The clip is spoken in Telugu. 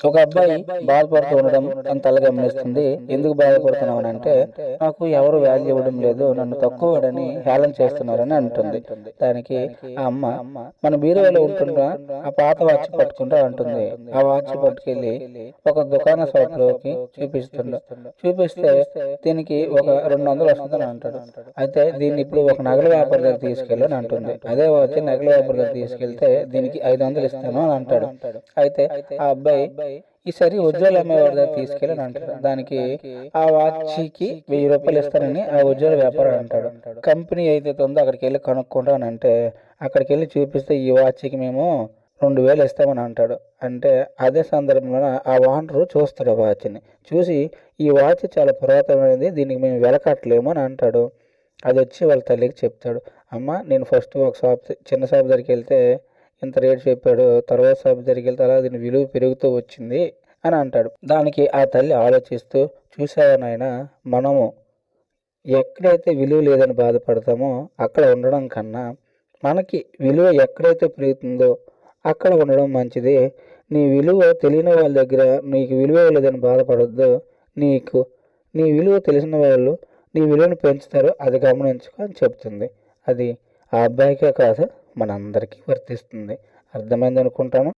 ఒక అబ్బాయి బాధపడుతూ ఉండడం తన తల గమనిస్తుంది. ఎందుకు బాధపడుతున్నావు అని అంటే, నాకు ఎవరు వాల్యూ ఇవ్వడం లేదు, నన్ను తక్కువడని హేళన చేస్తున్నారని అంటుంది. దానికి ఆ అమ్మ మన బీరువాలో ఉంటున్న ఆ పాత వాచ్ పట్టుకుంటూ అంటుంది. ఆ వాచ్ పట్టుకెళ్ళి ఒక దుకాణ షాప్లోకి చూపిస్తే దీనికి ఒక 200 వస్తుందని అంటాడు. అయితే దీన్ని ఇప్పుడు ఒక నగల వ్యాపారి దగ్గర తీసుకెళ్ళని అంటుంది. అదే వాచ్ నగల వ్యాపారి దగ్గర తీసుకెళ్తే దీనికి 500 ఇస్తాను అని అంటాడు. అయితే ఆ అబ్బాయి ఈసారి ఉజ్వల్ అమ్మేవాడి దగ్గర తీసుకెళ్ళి అంటాడు. దానికి ఆ వాచ్కి 1000 రూపాయలు ఇస్తానని ఆ ఉజ్వల వ్యాపారం అంటాడు. కంపెనీ ఏదైతే ఉందో అక్కడికి వెళ్ళి కనుక్కుంటా అని అంటే, అక్కడికి వెళ్ళి చూపిస్తే ఈ వాచ్కి మేము 2000 ఇస్తామని అంటాడు. అంటే అదే సందర్భంలో ఆ ఓనరు చూస్తాడు. ఆ వాచ్ని చూసి ఈ వాచ్ చాలా పురాతనమైనది, దీనికి మేము వెలకట్టలేము అని అంటాడు. అది వచ్చి వాళ్ళ తల్లికి చెప్తాడు. అమ్మ, నేను ఫస్ట్ ఒక చిన్న షాప్ దగ్గరికి వెళ్తే ఇంత రేట్ చెప్పాడు, తర్వాత షాప్ దగ్గరికి వెళ్తే అలా దీని విలువ పెరుగుతూ వచ్చింది అని అంటాడు. దానికి ఆ తల్లి ఆలోచిస్తూ, చూసావా నాయన, మనము ఎక్కడైతే విలువ లేదని బాధపడతామో అక్కడ ఉండడం కన్నా మనకి విలువ ఎక్కడైతే పెరుగుతుందో అక్కడ ఉండడం మంచిది. నీ విలువ తెలియని వాళ్ళ దగ్గర నీకు విలువ లేదని బాధపడద్దు. నీ విలువ తెలిసిన వాళ్ళు నీ విలువను పెంచుతారు, అది గమనించుకో అని చెప్తుంది. అది ఆ అబ్బాయికే కాదు, మనందరికీ వర్తిస్తుంది. అర్థమైంది అనుకుంటాను.